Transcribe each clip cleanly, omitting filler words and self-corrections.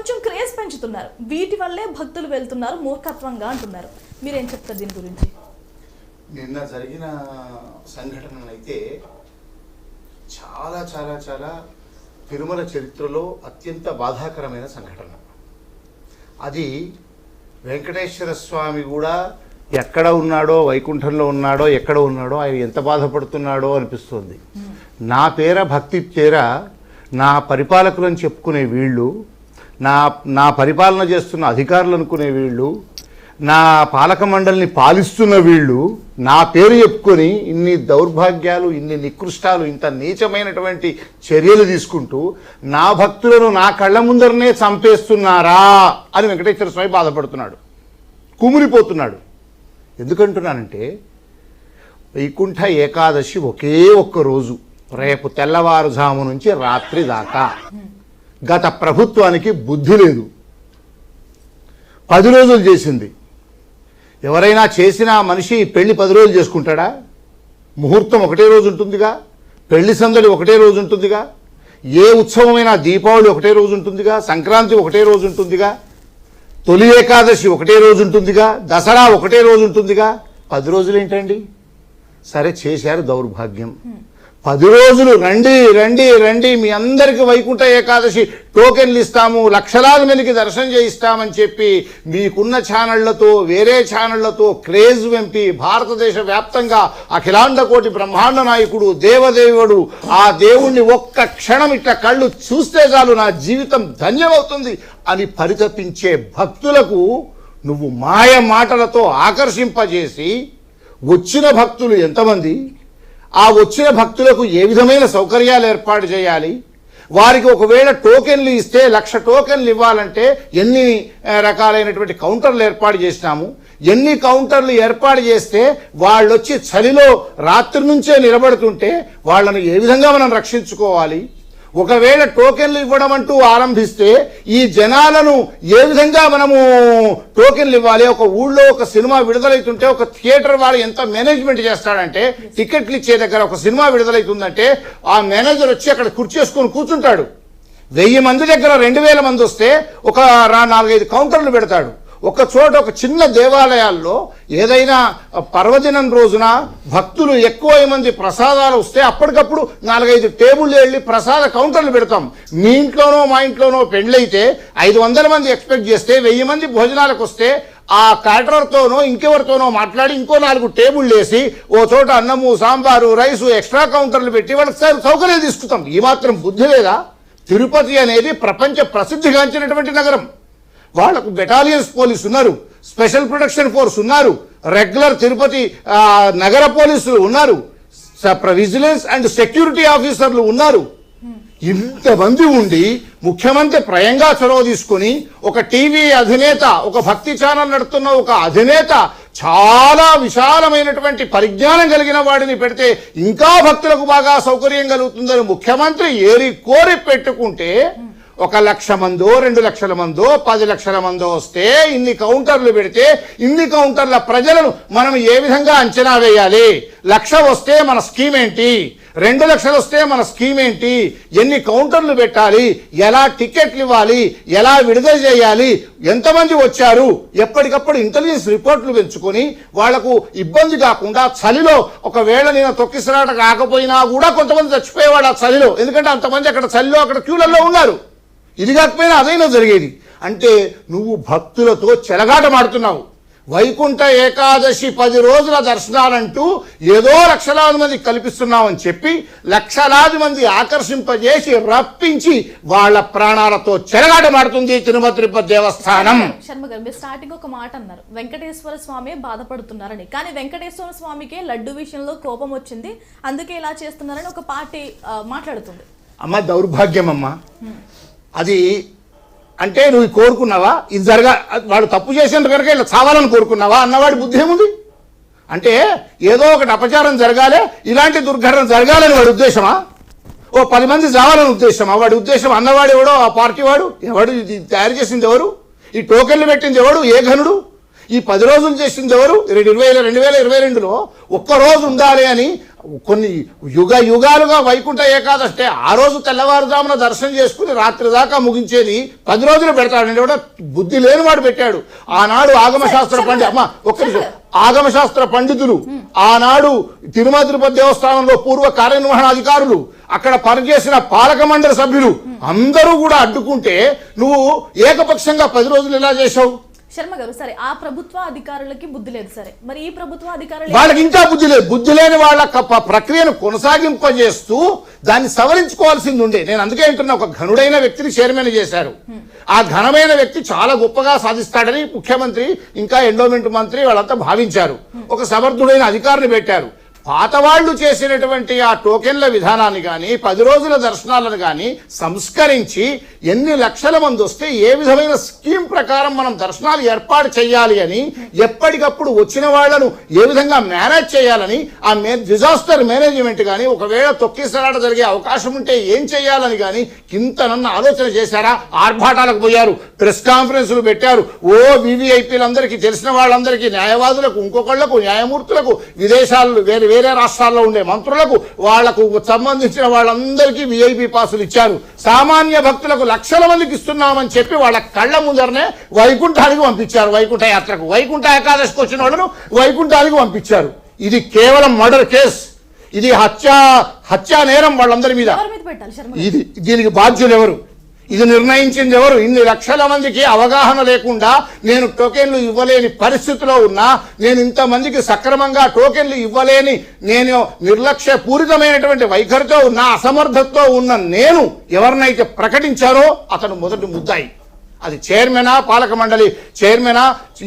కొంచెం క్రేజ్ పెంచుతున్నారు. వీటి వల్లే భక్తులు వెళ్తున్నారు మూర్ఖత్వంగా అంటున్నారు. మీరేం చెప్తారు దీని గురించి? నిన్న జరిగిన సంఘటనలు అయితే చాలా చాలా చాలా తిరుమల చరిత్రలో అత్యంత బాధాకరమైన సంఘటన. అది వెంకటేశ్వర స్వామి కూడా ఎక్కడ ఉన్నాడో, వైకుంఠంలో ఉన్నాడో, ఎక్కడ ఉన్నాడో, ఆయన ఎంత బాధపడుతున్నాడో అనిపిస్తుంది. నా పేర భక్తి పేర నా పరిపాలకులను చెప్పుకునే వీళ్ళు, నా పరిపాలన చేస్తున్న అధికారులు అనుకునే వీళ్ళు, నా పాలక మండలిని పాలిస్తున్న వీళ్ళు నా పేరు చెప్పుకొని ఇన్ని దౌర్భాగ్యాలు, ఇన్ని నికృష్టాలు, ఇంత నీచమైనటువంటి చర్యలు తీసుకుంటూ నా భక్తులను నా కళ్ళ ముందరనే చంపేస్తున్నారా అని వెంకటేశ్వర స్వామి బాధపడుతున్నాడు, కుమిలిపోతున్నాడు. ఎందుకంటున్నానంటే వైకుంఠ ఏకాదశి ఒకే ఒక్క రోజు, రేపు తెల్లవారుజాము నుంచి రాత్రి దాకా. గత ప్రభుత్వానికి బుద్ధి లేదు, 10 రోజులు చేసింది. ఎవరైనా చేసిన మనిషి పెళ్లి 10 రోజులు చేసుకుంటాడా? ముహూర్తం ఒకటే రోజు ఉంటుందిగా, పెళ్లి సందడి ఒకటే రోజు ఉంటుందిగా, ఏ ఉత్సవమైనా దీపావళి ఒకటే రోజు ఉంటుందిగా, సంక్రాంతి ఒకటే రోజు ఉంటుందిగా, తొలి ఏకాదశి ఒకటే రోజు ఉంటుందిగా, దసరా ఒకటే రోజు ఉంటుందిగా. 10 రోజులు ఏంటండి? సరే చేశారు, దౌర్భాగ్యం. 10 రోజులు రండి రండి రండి, మీ అందరికీ వైకుంఠ ఏకాదశి టోకెన్లు ఇస్తాము, లక్షలాది మందికి దర్శనం చేయిస్తామని చెప్పి మీకున్న ఛానళ్లతో, వేరే ఛానళ్లతో క్రేజ్ వెంపి భారతదేశ వ్యాప్తంగా అఖిలాండ కోటి బ్రహ్మాండ నాయకుడు, దేవదేవుడు, ఆ దేవుణ్ణి ఒక్క క్షణం ఇట్లా కళ్ళు చూస్తే చాలు నా జీవితం ధన్యమవుతుంది అని పరితపించే భక్తులకు నువ్వు మాయ మాటలతో ఆకర్షింపజేసి వచ్చిన భక్తులు ఎంతమంది, ఆ వచ్చిన భక్తులకు ఏ విధమైన సౌకర్యాలు ఏర్పాటు చేయాలి, వారికి ఒకవేళ టోకెన్లు ఇస్తే 1,00,000 టోకెన్లు ఇవ్వాలంటే ఎన్ని రకాలైనటువంటి కౌంటర్లు ఏర్పాటు చేసినాము, ఎన్ని కౌంటర్లు ఏర్పాటు చేస్తే వాళ్ళు వచ్చి చలిలో రాత్రి నుంచే నిలబడుతుంటే వాళ్ళను ఏ విధంగా మనం రక్షించుకోవాలి, ఒకవేళ టోకెన్లు ఇవ్వడం అంటూ ఆరంభిస్తే ఈ జనాలను ఏ విధంగా మనము టోకెన్లు ఇవ్వాలి. ఒక ఊళ్ళో ఒక సినిమా విడుదలవుతుంటే ఒక థియేటర్ వాడు ఎంత మేనేజ్మెంట్ చేస్తాడంటే, టికెట్లు ఇచ్చే దగ్గర ఒక సినిమా విడుదలవుతుందంటే ఆ మేనేజర్ వచ్చి అక్కడ కుర్చేసుకొని కూర్చుంటాడు. 1000 మంది దగ్గర 2000 మంది వస్తే ఒక 4-5 కౌంటర్లు పెడతాడు. ఒక చోట ఒక చిన్న దేవాలయాల్లో ఏదైనా పర్వదినం రోజున భక్తులు ఎక్కువ మంది ప్రసాదాలు వస్తే అప్పటికప్పుడు 4-5 టేబుల్ వెళ్ళి ప్రసాద కౌంటర్లు పెడతాం. మీ ఇంట్లోనో మా ఇంట్లోనో పెండ్లైతే 500 మంది ఎక్స్పెక్ట్ చేస్తే 1000 మంది భోజనాలకు వస్తే ఆ క్యాటరర్తోనో ఇంకెవరితోనో మాట్లాడి ఇంకో 4 టేబుల్ వేసి ఓ చోట అన్నము, సాంబారు, రైసు, ఎక్స్ట్రా కౌంటర్లు పెట్టి వాళ్ళకి సౌకర్యాలు తీసుకుంటాం. ఈ మాత్రం బుద్ధి లేదా? తిరుపతి అనేది ప్రపంచ ప్రసిద్ధిగాంచినటువంటి నగరం. వాళ్లకు బెటాలియన్స్ పోలీసు ఉన్నారు, స్పెషల్ ప్రొటెక్షన్ ఫోర్స్ ఉన్నారు, రెగ్యులర్ తిరుపతి నగర పోలీసులు ఉన్నారు, విజిలెన్స్ అండ్ సెక్యూరిటీ ఆఫీసర్లు ఉన్నారు. ఇంతమంది ఉండి ముఖ్యమంత్రి ప్రయంగా చొరవ తీసుకుని ఒక టీవీ అధినేత, ఒక భక్తి ఛానల్ నడుతున్న ఒక అధినేత చాలా విశాలమైనటువంటి పరిజ్ఞానం కలిగిన వాడిని పెడితే ఇంకా భక్తులకు బాగా సౌకర్యం కలుగుతుందని ముఖ్యమంత్రి ఏరి కోరి పెట్టుకుంటే 1,00,000 మందో 2,00,000 మందో 10 లక్షల మందో వస్తే ఇన్ని కౌంటర్లు పెడితే ఇన్ని కౌంటర్ల ప్రజలను మనం ఏ విధంగా అంచనా వేయాలి? 1,00,000 వస్తే మన స్కీమ్ ఏంటి, 2 లక్షలు వస్తే మన స్కీమ్ ఏంటి, ఎన్ని కౌంటర్లు పెట్టాలి, ఎలా టికెట్లు ఇవ్వాలి, ఎలా విడుదల చేయాలి, ఎంతమంది వచ్చారు, ఎప్పటికప్పుడు ఇంటెలిజెన్స్ రిపోర్ట్లు పెంచుకొని వాళ్లకు ఇబ్బంది కాకుండా చలిలో ఒకవేళ నేను తొక్కిసలాట కాకపోయినా కూడా కొంతమంది చచ్చిపోయేవాడు ఆ చలిలో. ఎందుకంటే అంతమంది అక్కడ చలిలో అక్కడ క్యూలలో ఉన్నారు. ఇది కాకపోయినా అదైనా జరిగేది. అంటే నువ్వు భక్తులతో చెలగాటమాడుతున్నావు. వైకుంఠ ఏకాదశి 10 రోజుల దర్శనాలంటూ ఏదో లక్షలాది మంది కల్పిస్తున్నామని చెప్పి లక్షలాది మంది ఆకర్షింపజేసి రప్పించి వాళ్ళ ప్రాణాలతో చెలగాటమాడుతుంది తిరుపతి దేవస్థానం. శర్మ గారు, మీరు స్టార్టింగ్ ఒక మాట అన్నారు, వెంకటేశ్వర స్వామి బాధపడుతున్నారని. కానీ వెంకటేశ్వర స్వామికే లడ్డు విషయంలో కోపం వచ్చింది, అందుకే ఇలా చేస్తున్నారని ఒక పార్టీ మాట్లాడుతుంది. అమ్మ దౌర్భాగ్యం అమ్మా అది. అంటే నువ్వు కోరుకున్నావా ఇది వాడు తప్పు చేసిన కనుక ఇలా చావాలని కోరుకున్నావా అన్నవాడి బుద్ధి ఏముంది? అంటే ఏదో ఒకటి అపచారం జరగాలి, ఇలాంటి దుర్ఘటన జరగాలని వాడి ఉద్దేశమా? ఓ 10 మంది చావాలని ఉద్దేశమా వాడి ఉద్దేశం? అన్నవాడు ఎవడో, ఆ పార్టీ వాడు ఎవడు, ఇది తయారు చేసింది ఎవరు, ఈ టోకెన్లు పెట్టింది ఎవడు, ఏ ఘనుడు? ఈ 10 రోజులు చేసింది ఎవరు? 2022లో ఒక్కరోజు ఉండాలి అని కొన్ని యుగాలుగా వైకుంఠ ఏకాదశి ఆ రోజు తెల్లవారుజామున దర్శనం చేసుకుని రాత్రి దాకా ముగించేది 10 రోజులు పెడతాడండి. కూడా బుద్ధి లేని వాడు పెట్టాడు. ఆనాడు ఆగమశాస్త్ర పండితులు, ఆనాడు తిరుమల తిరుపతి దేవస్థానంలో పూర్వ కార్యనిర్వహణాధికారులు, అక్కడ పనిచేసిన పాలక మండలి సభ్యులు అందరూ కూడా అడ్డుకుంటే నువ్వు ఏకపక్షంగా 10 రోజులు ఎలా చేశావు? శర్మ గారు, సరే ఆ ప్రభుత్వ అధికారులకి బుద్ధి లేదు, సరే మరి ఈ ప్రభుత్వ అధికారులు వాళ్ళకి ఇంకా బుద్ధి లేదు. బుద్ధి లేని వాళ్ళ ప్రక్రియను కొనసాగింపజేస్తూ దాన్ని సవరించుకోవాల్సింది ఉండే. నేను అందుకే అంటున్నా, ఒక ఘనుడైన వ్యక్తిని చైర్మన్ చేశారు. ఆ ఘనమైన వ్యక్తి చాలా గొప్పగా సాధిస్తాడని ముఖ్యమంత్రి ఇంకా ఎండోమెంట్ మంత్రి వాళ్ళంతా భావించారు. ఒక సమర్థుడైన అధికారిని పెట్టారు. పాతవాళ్లు చేసినటువంటి ఆ టోకెన్ల విధానాన్ని కానీ 10 రోజుల దర్శనాలను కానీ సంస్కరించి ఎన్ని లక్షల మంది వస్తే ఏ విధమైన స్కీమ్ ప్రకారం మనం దర్శనాలు ఏర్పాటు చేయాలి అని, ఎప్పటికప్పుడు వచ్చిన వాళ్లను ఏ విధంగా మేనేజ్ చేయాలని, ఆ డిజాస్టర్ మేనేజ్మెంట్ కానీ, ఒకవేళ తొక్కిసలాట జరిగే అవకాశం ఉంటే ఏం చేయాలని కానీ కింతనన్న ఆలోచన చేశారా? ఆర్భాటాలకు పోయారు, ప్రెస్ కాన్ఫరెన్సులు పెట్టారు. వివిఐపీలందరికీ, తెలిసిన వాళ్ళందరికీ, న్యాయవాదులకు, ఇంకొకళ్లకు, న్యాయమూర్తులకు, విదేశాల్లో వేరే రాష్ట్రాల్లో ఉండే మంత్రులకు, వాళ్లకు సంబంధించిన వాళ్ళందరికీ విఐపి పాసులు ఇచ్చారు. సామాన్య భక్తులకు లక్షల మందికి ఇస్తున్నామని చెప్పి వాళ్ళ కళ్ళ ముందరనే వైకుంఠానికి పంపించారు. వైకుంఠ యాత్రకు, వైకుంఠ ఏకాదశికి వచ్చిన వాళ్ళను వైకుంఠానికి పంపించారు. ఇది కేవలం మర్డర్ కేసు. ఇది హత్యా నేరం వాళ్ళందరి మీద. దీనికి బాధ్యులు ఎవరు? ఇది నిర్ణయించింది ఎవరు? ఇన్ని లక్షల మందికి అవగాహన లేకుండా నేను టోకెన్లు ఇవ్వలేని పరిస్థితిలో ఉన్నా, నేను ఇంతమందికి సక్రమంగా టోకెన్లు ఇవ్వలేని, నేను నిర్లక్ష్య పూరితమైనటువంటి వైఖరితో ఉన్న, అసమర్థతతో ఉన్న నేను ఎవరినైతే ప్రకటించారో అతను మొదటి ముద్దాయి. అది చైర్మనా, పాలక మండలి చైర్మనా,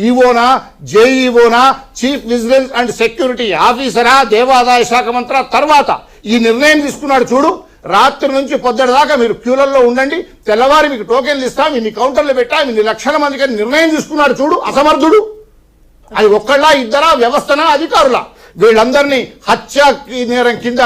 ఈవోనా, జేఈఓనా, చీఫ్ విజిలెన్స్ అండ్ సెక్యూరిటీ ఆఫీసరా, దేవాదాయ శాఖ మంత్రి. తర్వాత ఈ నిర్ణయం తీసుకున్నాడు చూడు, రాత్రి నుంచి పొద్దుటి దాకా మీరు క్యూలలో ఉండండి, తెల్లవారి మీకు టోకెన్లు ఇస్తాం, ఇన్ని కౌంటర్లు పెట్టాం, ఇన్ని లక్షల మందికి నిర్ణయం తీసుకున్నాడు చూడు అసమర్థుడు. అది ఒక్కళ్ళ ఇద్దరా, వ్యవస్థనా, అధికారుల? వీళ్ళందరినీ హత్య నేరం కింద,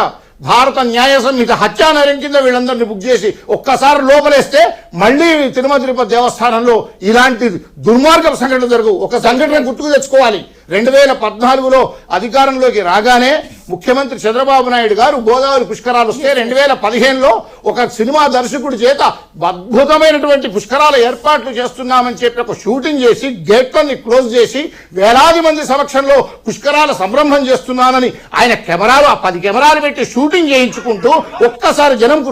భారత న్యాయ సంహిత హత్యా నేరం కింద వీళ్ళందరినీ బుక్ చేసి ఒక్కసారి లోపలేస్తే మళ్ళీ తిరుమల తిరుపతి దేవస్థానంలో ఇలాంటి దుర్మార్గ సంఘటన జరుగు. ఒక సంఘటన గుర్తుకు తెచ్చుకోవాలి. 2014లో అధికారంలోకి రాగానే ముఖ్యమంత్రి చంద్రబాబు నాయుడు గారు గోదావరి పుష్కరాలు వస్తే 2015లో ఒక సినిమా దర్శకుడి చేత అద్భుతమైనటువంటి పుష్కరాల ఏర్పాట్లు చేస్తున్నామని చెప్పి ఒక షూటింగ్ చేసి గేట్లని క్లోజ్ చేసి వేలాది మంది సమక్షంలో పుష్కరాల సంరంభం చేస్తున్నానని ఆయన కెమెరాలు 10 కెమెరాలు పెట్టి షూటింగ్ చేయించుకుంటూ ఒక్కసారి జనంకు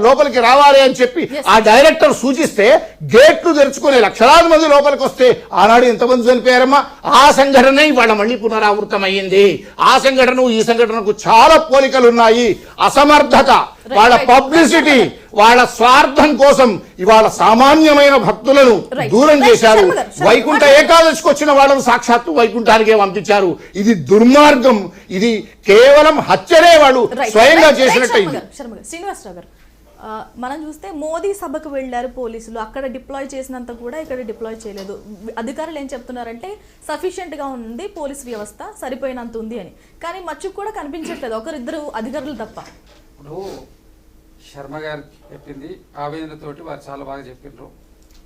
లోపలికి రావాలి అని చెప్పి ఆ డైరెక్టర్ సూచిస్తే గేట్లు తెరుచుకునే లక్షలాది మంది లోపలికి వస్తే ఆనాడు ఎంతమంది చనిపోయారమ్మా? ఆ సంఘటన ఇవాళ మళ్ళీ పునరావృతమైంది. ఆ సంఘటన ఈ సంఘటనకు చాలా పోలికలు ఉన్నాయి. అసమర్థత, వాళ్ళ పబ్లిసిటీ, వాళ్ళ స్వార్థం కోసం ఇవాళ సామాన్యమైన భక్తులను దూరం చేశారు. వైకుంఠ ఏకాదశికి వచ్చిన వాళ్ళను సాక్షాత్తు వైకుంఠానికే పంపించారు. ఇది దుర్మార్గం. ఇది కేవలం హత్యనే వాళ్ళు స్వయంగా చేసినట్టయింది. శ్రీనివాసరావు గారు, మనం చూస్తే మోదీ సభకు వెళ్ళారు పోలీసులు, అక్కడ డిప్లాయ్ చేసినంత కూడా ఇక్కడ డిప్లాయ్ చేయలేదు. అధికారులు ఏం చెప్తున్నారంటే సఫిషియెంట్గా ఉంది పోలీస్ వ్యవస్థ, సరిపోయినంత ఉంది అని. కానీ మచ్చుకు కూడా కనిపించట్లేదు, ఒకరిద్దరు అధికారులు తప్ప. ఇప్పుడు శర్మ గారు చెప్పింది ఆవేదనతోటి వారు చాలా బాగా చెప్పినారు.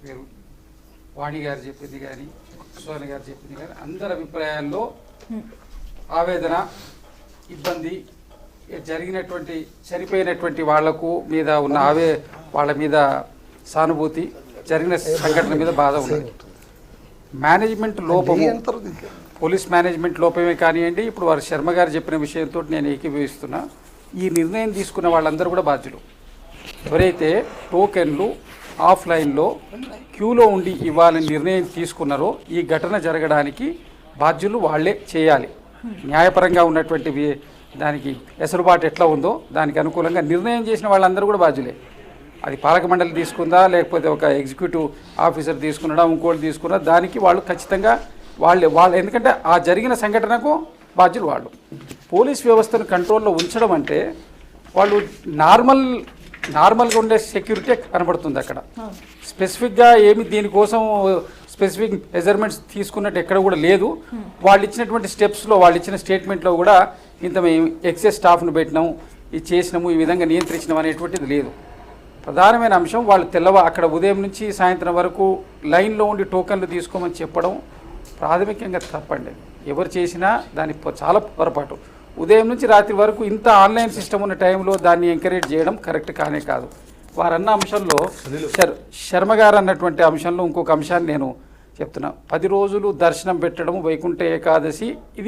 మీరు వాణి గారు చెప్పింది కానీ, సోని గారు చెప్పింది కానీ, అందరి అభిప్రాయాల్లో ఆవేదన, ఇబ్బంది, జరిగినటువంటి చనిపోయినటువంటి వాళ్లకు మీద ఉన్న వాళ్ళ మీద సానుభూతి, జరిగిన సంఘటన మీద బాధ ఉన్నది. మేనేజ్మెంట్ లోపము, పోలీస్ మేనేజ్మెంట్ లోపమే కానివ్వండి, ఇప్పుడు వారు శర్మ గారు చెప్పిన విషయంతో నేను ఏకీభవిస్తున్నా. ఈ నిర్ణయం తీసుకున్న వాళ్ళందరూ కూడా బాధ్యులు. ఎవరైతే టోకెన్లు ఆఫ్లైన్లో క్యూలో ఉండి ఇవ్వాలని నిర్ణయం తీసుకున్నారో ఈ ఘటన జరగడానికి బాధ్యులు వాళ్లే చేయాలి. న్యాయపరంగా ఉన్నటువంటి దానికి ఎసరుబాటు ఎట్లా ఉందో దానికి అనుకూలంగా నిర్ణయం చేసిన వాళ్ళందరూ కూడా బాధ్యులే. అది పాలక మండలి తీసుకుందా, లేకపోతే ఒక ఎగ్జిక్యూటివ్ ఆఫీసర్ తీసుకున్నాడా, ఇంకోటి తీసుకున్నా, దానికి వాళ్ళు ఖచ్చితంగా వాళ్ళు ఎందుకంటే ఆ జరిగిన సంఘటనకు బాధ్యులు వాళ్ళు. పోలీస్ వ్యవస్థను కంట్రోల్లో ఉంచడం అంటే వాళ్ళు నార్మల్గా ఉండే సెక్యూరిటీ కనబడుతుంది అక్కడ. స్పెసిఫిక్గా ఏమి దీనికోసం స్పెసిఫిక్ మెజర్మెంట్స్ తీసుకున్నట్టు ఎక్కడ కూడా లేదు. వాళ్ళు ఇచ్చినటువంటి స్టెప్స్లో, వాళ్ళు ఇచ్చిన స్టేట్మెంట్లో కూడా ఇంత మేము ఎక్సెస్ స్టాఫ్ను పెట్టినాము, ఇది చేసినాము, ఈ విధంగా నియంత్రించినాము అనేటువంటిది లేదు. ప్రధానమైన అంశం వాళ్ళు అక్కడ ఉదయం నుంచి సాయంత్రం వరకు లైన్లో ఉండి టోకెన్లు తీసుకోమని చెప్పడం, ప్రాథమికంగా తప్పండి. ఎవరు చేసినా దాని చాలా పొరపాటు. ఉదయం నుంచి రాత్రి వరకు ఇంత ఆన్లైన్ సిస్టమ్ ఉన్న టైంలో దాన్ని ఎంకరేజ్ చేయడం కరెక్ట్ కానే కాదు. వారన్న అంశంలో శర్మ గారు అన్నటువంటి అంశంలో ఇంకొక అంశాన్ని నేను చెప్తున్నా. 10 రోజులు దర్శనం పెట్టడం వైకుంఠ ఏకాదశి ఇది